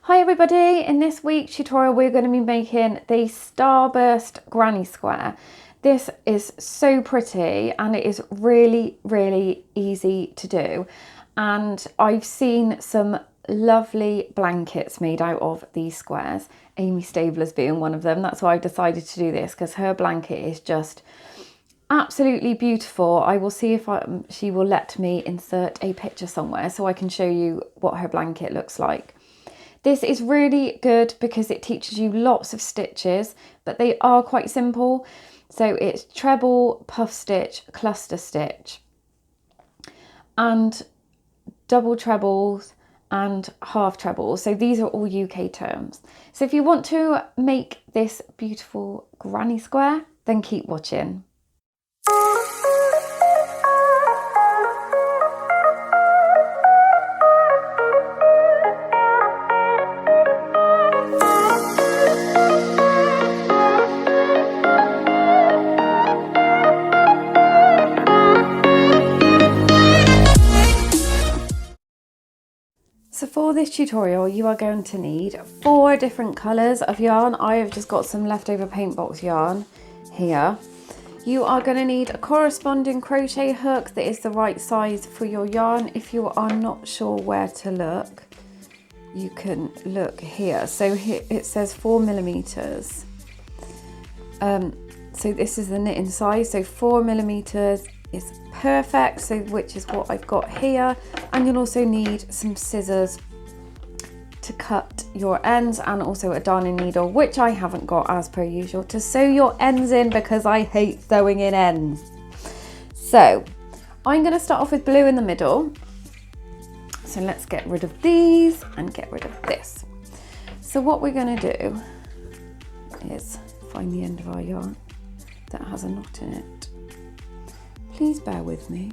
Hi everybody, in this week's tutorial we're going to be making the Starburst Granny Square. This is so pretty and it is really easy to do, and I've seen some lovely blankets made out of these squares, Amy Stabler's being one of them. That's why I've decided to do this, because her blanket is just absolutely beautiful. I will see if she will let me insert a picture somewhere so I can show you what her blanket looks like. This is really good because it teaches you lots of stitches, but they are quite simple. So it's treble, puff stitch, cluster stitch, and double trebles and half trebles. So these are all UK terms. So if you want to make this beautiful granny square, then keep watching. So for this tutorial you are going to need 4 different colours of yarn. I have just got some leftover paint box yarn here. You are going to need a corresponding crochet hook that is the right size for your yarn. If you are not sure where to look, you can look here. So here it says 4mm. So this is the knitting size, so 4mm is perfect, so which is what I've got here. And you'll also need some scissors to cut your ends, and also a darning needle, which I haven't got as per usual, to sew your ends in because I hate sewing in ends. So I'm going to start off with blue in the middle. So let's get rid of these and get rid of this. So what we're going to do is find the end of our yarn that has a knot in it. Please bear with me.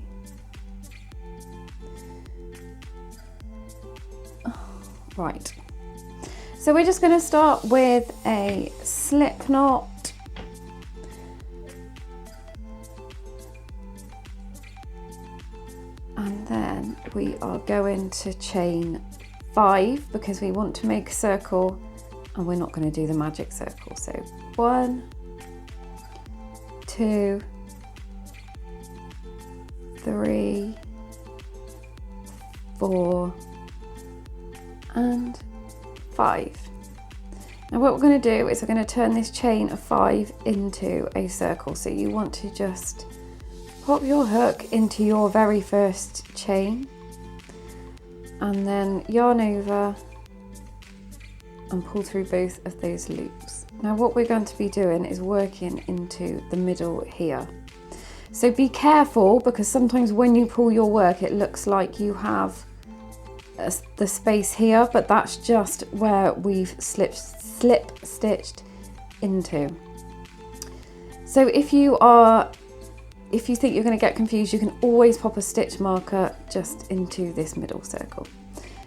Right, so we're just going to start with a slip knot, and then we are going to chain 5 because we want to make a circle and we're not going to do the magic circle. So 1, 2, 3, 4 and 5. Now what we're going to do is we're going to turn this chain of 5 into a circle. So you want to just pop your hook into your very first chain and then yarn over and pull through both of those loops. Now what we're going to be doing is working into the middle here. So be careful, because sometimes when you pull your work it looks like you have the space here, but that's just where we've slip stitched into. So if you think you're going to get confused, you can always pop a stitch marker just into this middle circle.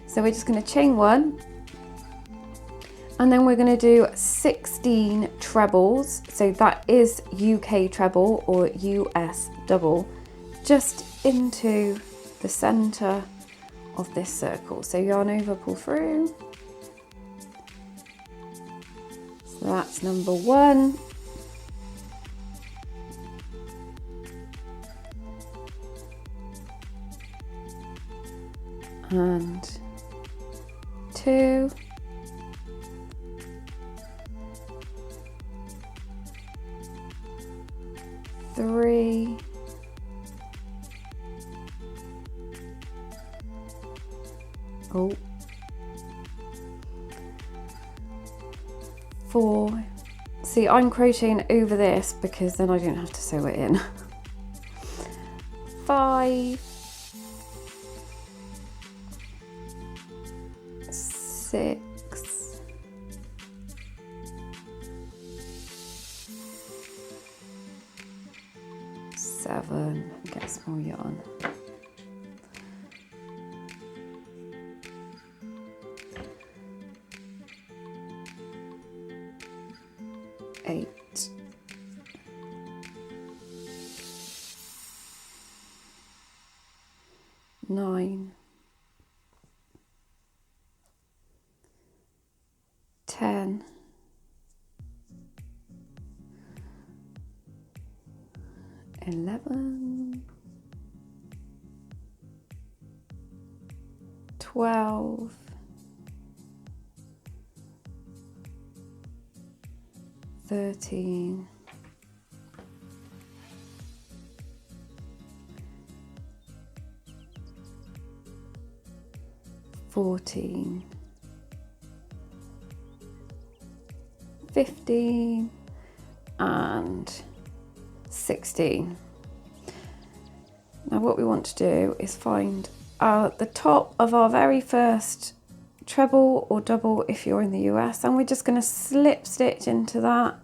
So we're just going to chain 1, and then we're going to do 16 trebles. So that is UK treble or US double, just into the center of this circle. So yarn over, pull through. So that's number 1. And 2. Three. 4. See, I'm crocheting over this because then I don't have to sew it in. 5. 6. 7. Get some more yarn. 8. 9. 11, 12, 13, 14, 15 and 16. Now what we want to do is find the top of our very first treble or double if you're in the US, and we're just going to slip stitch into that.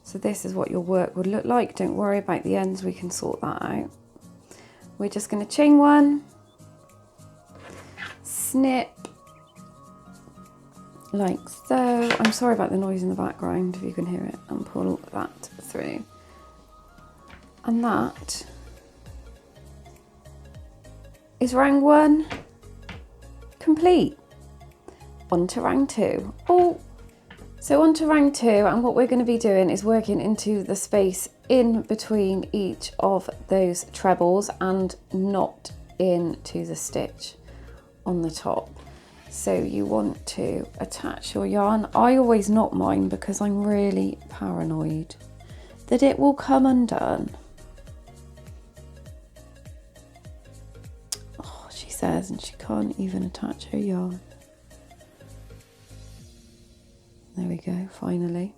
So this is what your work would look like. Don't worry about the ends, we can sort that out. We're just going to chain one, snip like so. I'm sorry about the noise in the background if you can hear it, and pull that through. And that is round one complete. On to round two. So on to round two, and what we're going to be doing is working into the space in between each of those trebles and not into the stitch on the top. So you want to attach your yarn. I always knot mine because I'm really paranoid that it will come undone. Oh, she says, and she can't even attach her yarn. There we go, finally.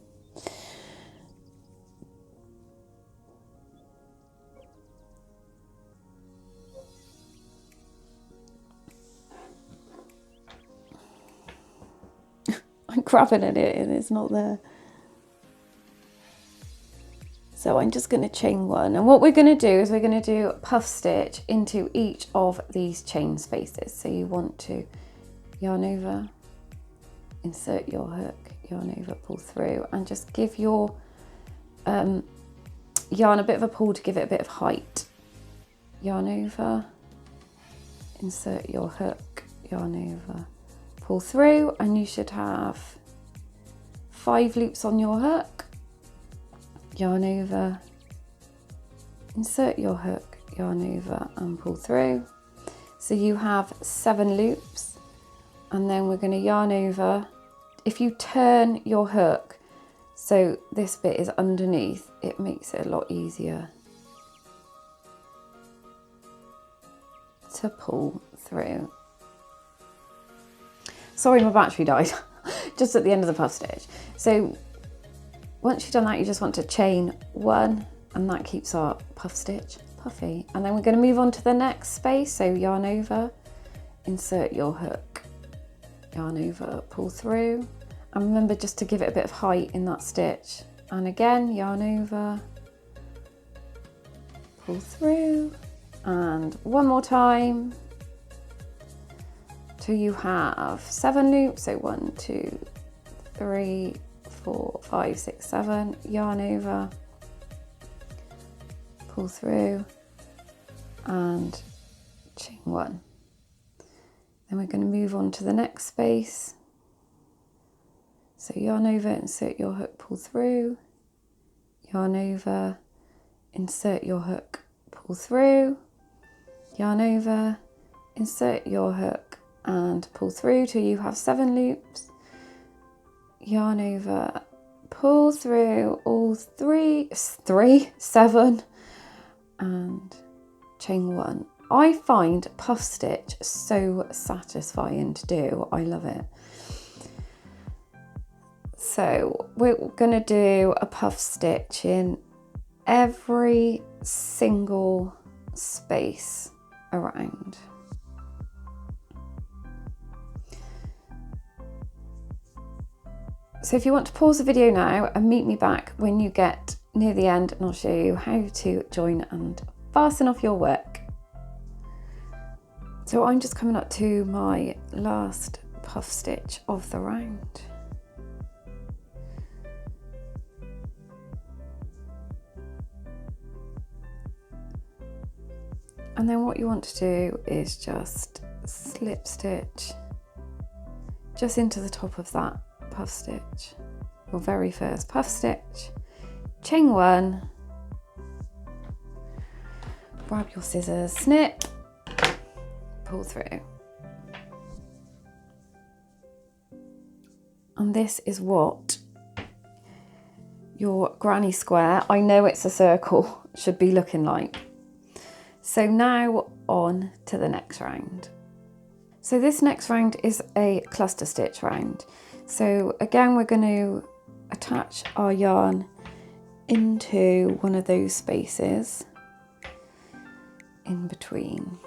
I'm grabbing at it and it's not there. So I'm just going to chain one, and what we're going to do is we're going to do a puff stitch into each of these chain spaces. So you want to yarn over, insert your hook, yarn over, pull through, and just give your yarn a bit of a pull to give it a bit of height. Yarn over, insert your hook, yarn over, pull through, and you should have 5 loops on your hook. Yarn over, insert your hook, yarn over and pull through. So you have 7 loops, and then we're going to yarn over. If you turn your hook so this bit is underneath, it makes it a lot easier to pull through. Sorry, my battery died just at the end of the puff stitch. So once you've done that, you just want to chain one, and that keeps our puff stitch puffy. And then we're going to move on to the next space. So yarn over, insert your hook, yarn over, pull through, and remember just to give it a bit of height in that stitch. And again, yarn over, pull through, and one more time till you have 7 loops. So 1, 2, 3, 4, 5, 6, 7, yarn over, pull through and chain one. Then we're going to move on to the next space. So yarn over, insert your hook, pull through, yarn over, insert your hook, pull through, yarn over, insert your hook and pull through till you have 7 loops. Yarn over, pull through all 7 and chain one. I find puff stitch so satisfying to do. I love it. So we're going to do a puff stitch in every single space around. So if you want to pause the video now and meet me back when you get near the end, and I'll show you how to join and fasten off your work. So I'm just coming up to my last puff stitch of the round. And then what you want to do is just slip stitch just into the top of that puff stitch, your very first puff stitch, chain 1, grab your scissors, snip, pull through. And this is what your granny square, I know it's a circle, should be looking like. So now on to the next round. So this next round is a cluster stitch round. So again, we're going to attach our yarn into one of those spaces in between.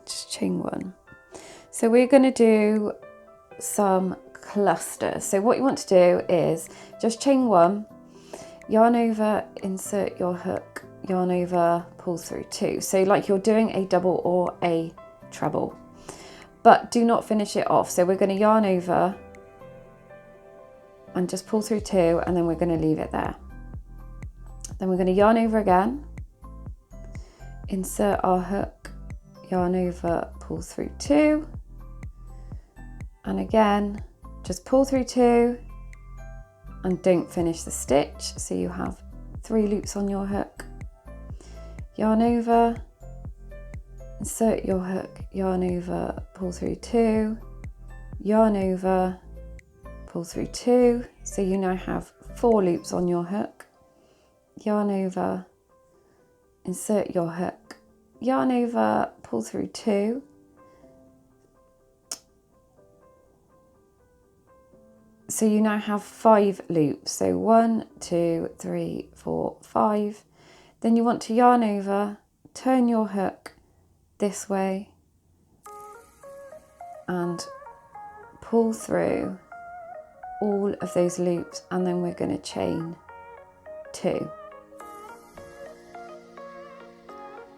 Just chain 1. So we're going to do some clusters. So what you want to do is just chain 1, yarn over, insert your hook, yarn over, pull through 2. So like you're doing a double or a treble, but do not finish it off. So we're going to yarn over and just pull through 2, and then we're going to leave it there. Then we're going to yarn over again, insert our hook, yarn over, pull through 2, and again just pull through 2 and don't finish the stitch. So you have 3 loops on your hook, yarn over, insert your hook, yarn over, pull through 2, yarn over, pull through 2. So you now have 4 loops on your hook, yarn over, insert your hook, yarn over, pull through 2, so you now have 5 loops. So 1, 2, 3, 4, 5. Then you want to yarn over, turn your hook this way and pull through all of those loops, and then we're going to chain 2.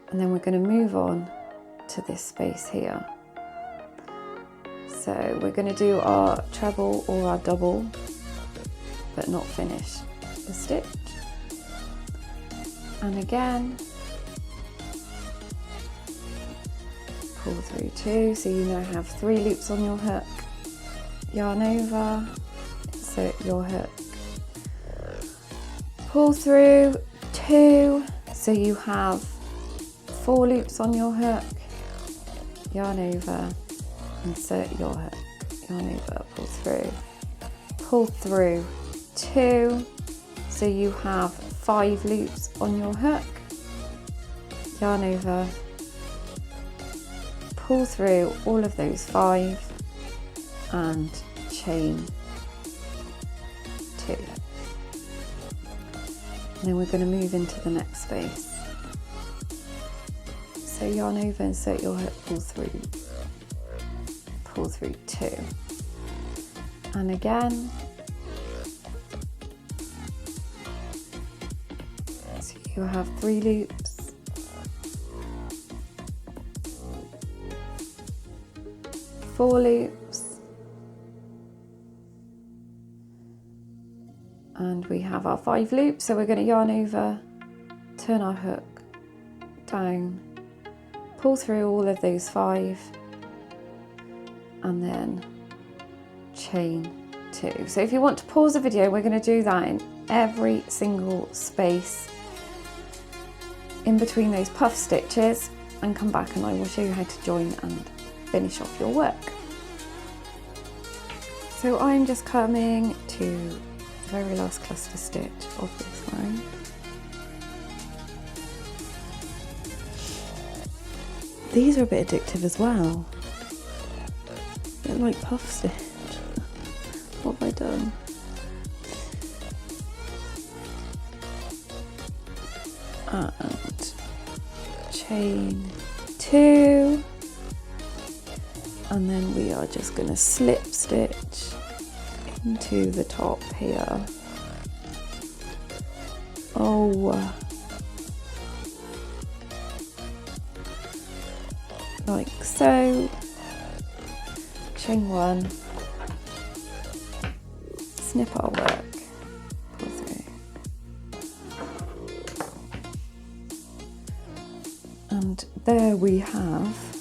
And then we're going to move on to this space here. So we're going to do our treble or our double, but not finish the stitch. And again, pull through 2, so you now have 3 loops on your hook, yarn over, insert your hook, pull through 2, so you have 4 loops on your hook, yarn over, insert your hook, yarn over, pull through 2, so you have 5 loops on your hook, yarn over, pull through all of those 5 and chain 2. And then we're going to move into the next space. So yarn over, insert your hook, pull through 2, and again, so you have 3 loops, 4 loops, and we have our 5 loops. So we're going to yarn over, turn our hook down, pull through all of those 5, and then chain 2. So if you want to pause the video, we're going to do that in every single space in between those puff stitches, and come back and I will show you how to join and finish off your work. So I'm just coming to the very last cluster stitch of this round. These are a bit addictive as well. They're like puff stitch. What have I done? And chain 2, and then we are just going to slip stitch into the top here. Oh, like so. Chain 1, snip our work, pull through. there we have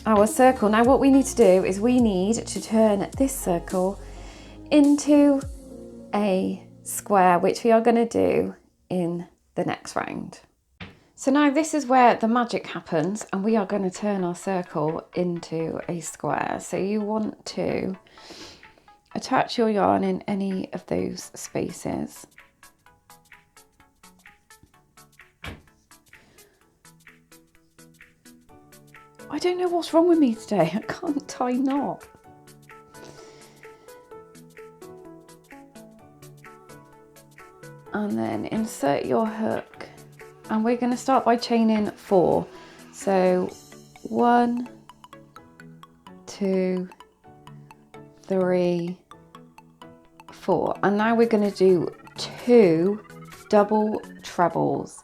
our circle. Now what we need to do is we need to turn this circle into a square, which we are going to do in the next round. So now this is where the magic happens, and we are going to turn our circle into a square. So you want to attach your yarn in any of those spaces. I don't know what's wrong with me today. I can't tie knot. And then insert your hook, and we're going to start by chaining 4. So 1, 2, 3, 4. And now we're going to do 2 double trebles,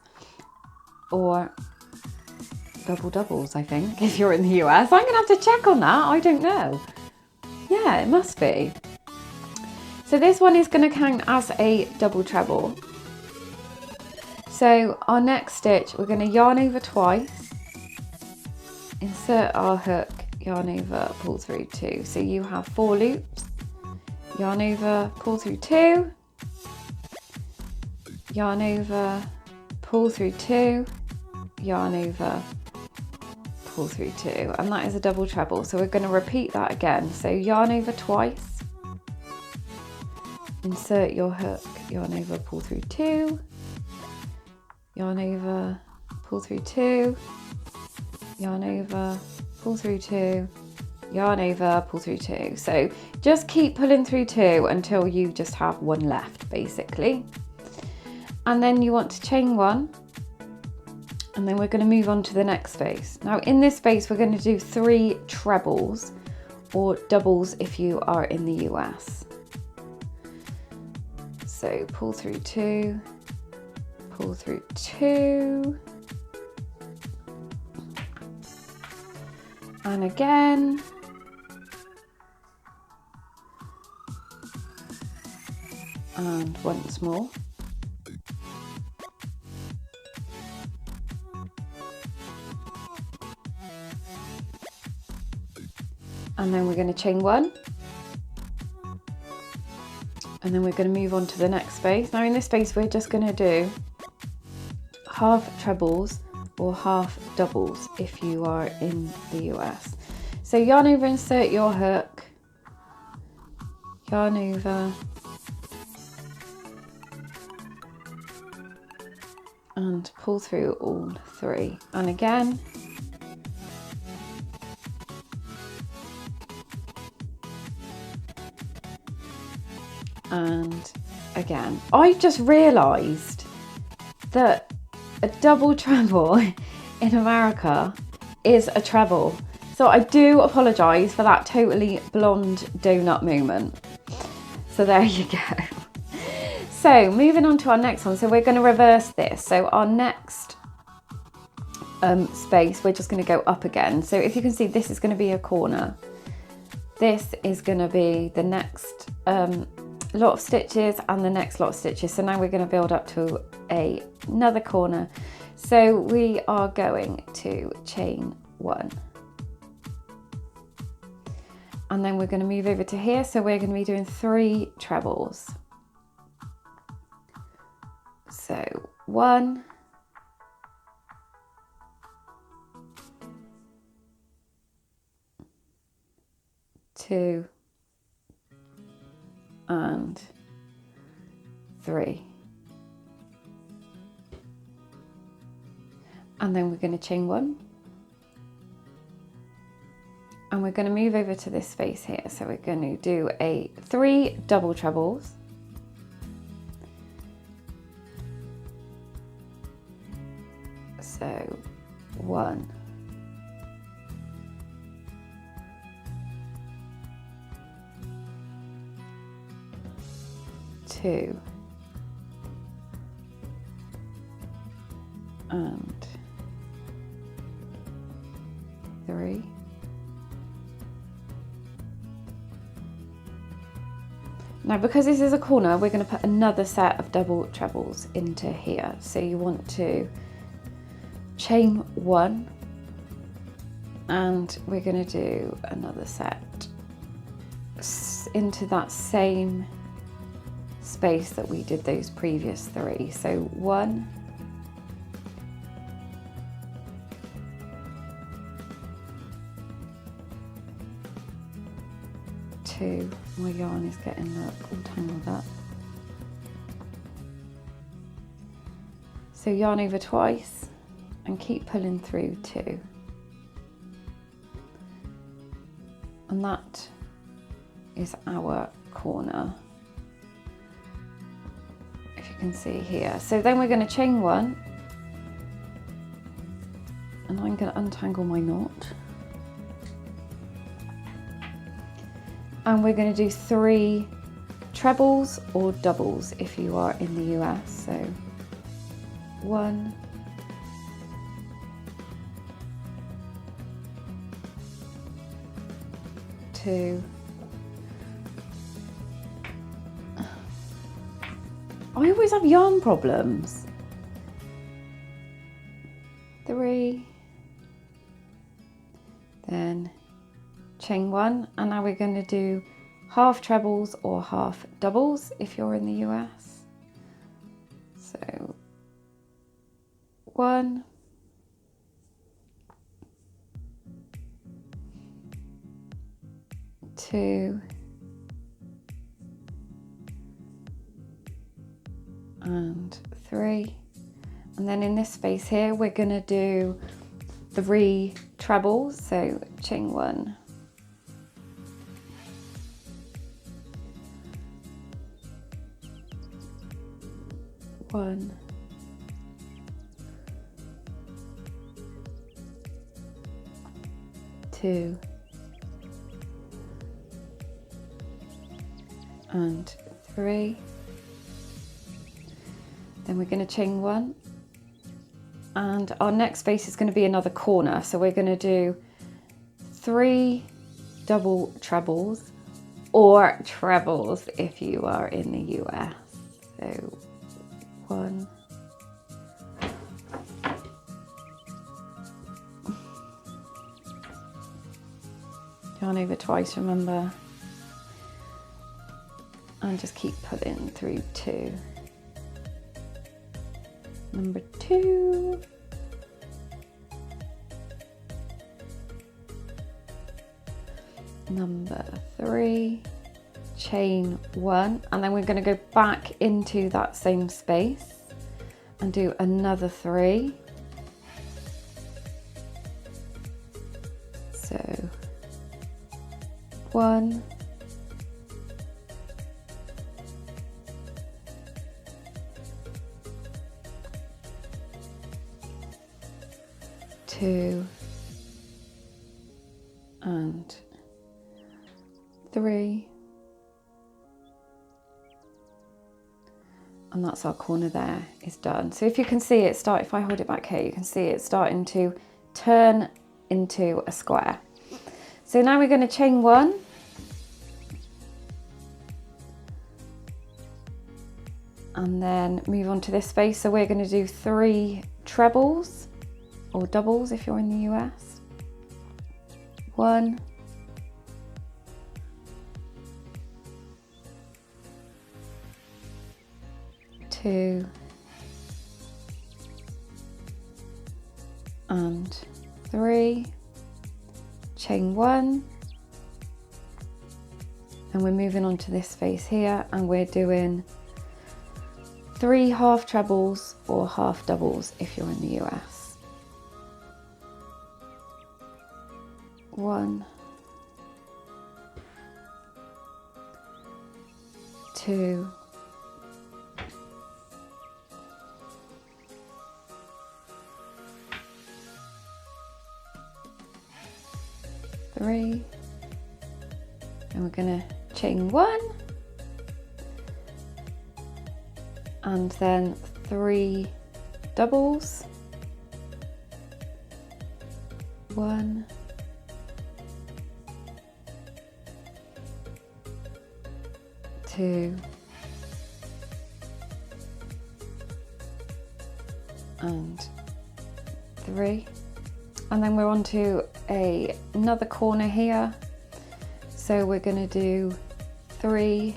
or double doubles, I think, if you're in the US. I'm going to have to check on that. I don't know. Yeah, it must be. So this one is going to count as a double treble. So our next stitch, we're going to yarn over twice, insert our hook, yarn over, pull through 2. So you have 4 loops, yarn over, pull through 2, yarn over, pull through 2, yarn over, pull through 2, and that is a double treble. So we're going to repeat that again. So yarn over twice, insert your hook, yarn over, pull through 2, yarn over, pull through 2, yarn over, pull through 2, yarn over, pull through 2. So just keep pulling through 2 until you just have 1 left, basically. And then you want to chain 1, and then we're going to move on to the next space. Now in this space we're going to do 3 trebles, or doubles if you are in the US. So pull through 2, pull through 2, and again, and once more. And then we're going to chain 1, and then we're going to move on to the next space. Now in this space we're just going to do half trebles or half doubles if you are in the US. So yarn over, insert your hook, yarn over, and pull through all 3, and again, and again. I just realised that a double treble in America is a treble. So I do apologise for that totally blonde donut moment. So there you go. So moving on to our next one. So we're going to reverse this. So our next space, we're just going to go up again. So if you can see, this is going to be a corner. This is going to be the next lot of stitches and the next lot of stitches. So now we're going to build up to another corner. So we are going to chain 1, and then we're going to move over to here. So we're going to be doing 3 trebles. So 1, 2, and 3, and then we're going to chain 1, and we're going to move over to this space here. So we're going to do 3 double trebles, so 1, 2, and 3, now because this is a corner, we're going to put another set of double trebles into here. So you want to chain 1, and we're going to do another set into that same space that we did those previous 3. So 1, 2, my yarn is getting all tangled up. So yarn over twice and keep pulling through 2. And that is our corner, if you can see here. So then we're going to chain 1, and I'm going to untangle my knot, and we're going to do 3 trebles or doubles if you are in the US. So 1, 2, I always have yarn problems. 3, then chain 1, and now we're going to do half trebles or half doubles if you're in the US. So 1, 2, and 3, and then in this space here we're going to do 3 trebles, so chain 1, 1, 2, and 3. Then we're going to chain 1, and our next space is going to be another corner, so we're going to do 3 double trebles or trebles if you are in the US. So 1, yarn over twice, remember, and just keep pulling through 2. Number 2, number 3, chain 1, and then we're going to go back into that same space and do another 3. So 1, 2, and 3, and that's our corner there is done. So if you can see it start, if I hold it back here, you can see it starting to turn into a square. So now we're going to chain 1, and then move on to this space. So we're going to do 3 trebles or doubles if you're in the US. 1, 2, and 3, chain 1, and we're moving on to this space here, and we're doing 3 half trebles or half doubles if you're in the US. 1, 2, 3, and we're going to chain 1, and then 3 doubles, 1, 2, and 3, and then we're on to another corner here. So we're going to do 3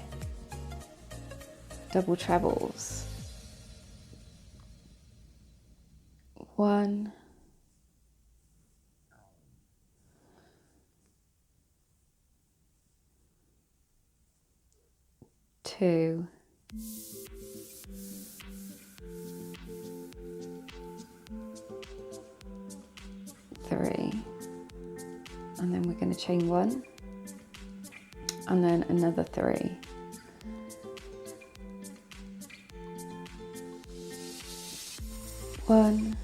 double trebles. 1, 2, 3, and then we're going to chain 1, and then another 3. 1,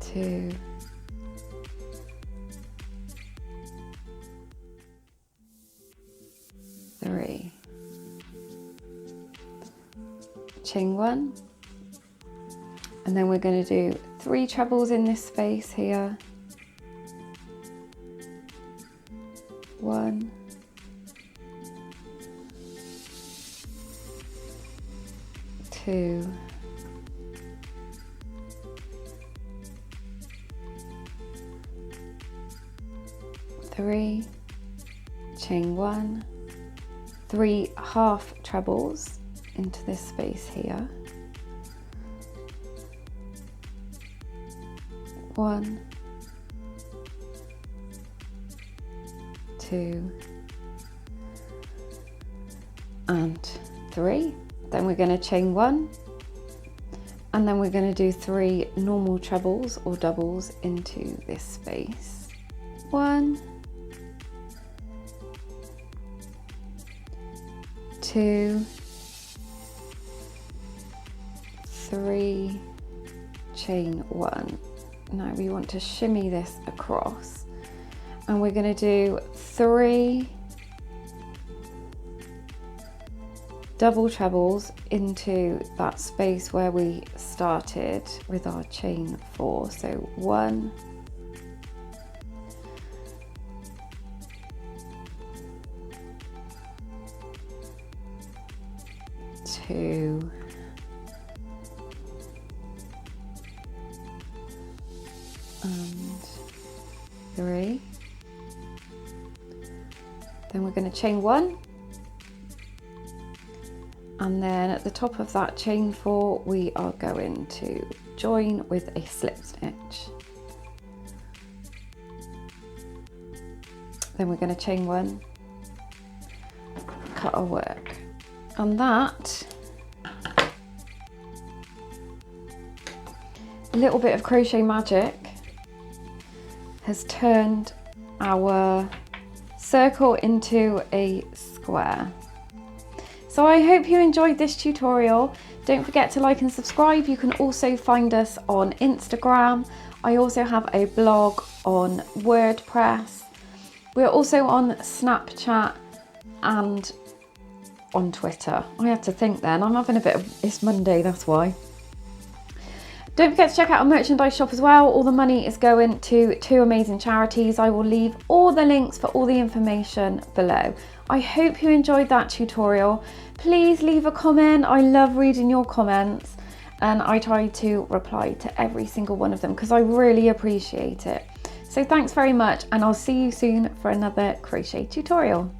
2, 3. Chain 1, and then we're going to do 3 trebles in this space here. 1, 2, 3, chain 1, 3 half trebles into this space here. 1, 2, and 3. Then we're going to chain 1, and then we're going to do 3 normal trebles or doubles into this space. 1, 2, 3, chain 1. Now we want to shimmy this across, and we're going to do 3 double trebles into that space where we started with our chain 4. So 1, 2, 3. Then we're going to chain 1, and then at the top of that chain 4 we are going to join with a slip stitch. Then we're going to chain 1, cut our work, and that little bit of crochet magic has turned our circle into a square. So I hope you enjoyed this tutorial. Don't forget to like and subscribe. You can also find us on Instagram. I also have a blog on WordPress. We're also on Snapchat and on Twitter. I had to think then, I'm having a bit of, it's Monday, that's why. Don't forget to check out our merchandise shop as well. All the money is going to 2 amazing charities. I will leave all the links for all the information below. I hope you enjoyed that tutorial. Please leave a comment. I love reading your comments, and I try to reply to every single one of them because I really appreciate it. So thanks very much, and I'll see you soon for another crochet tutorial.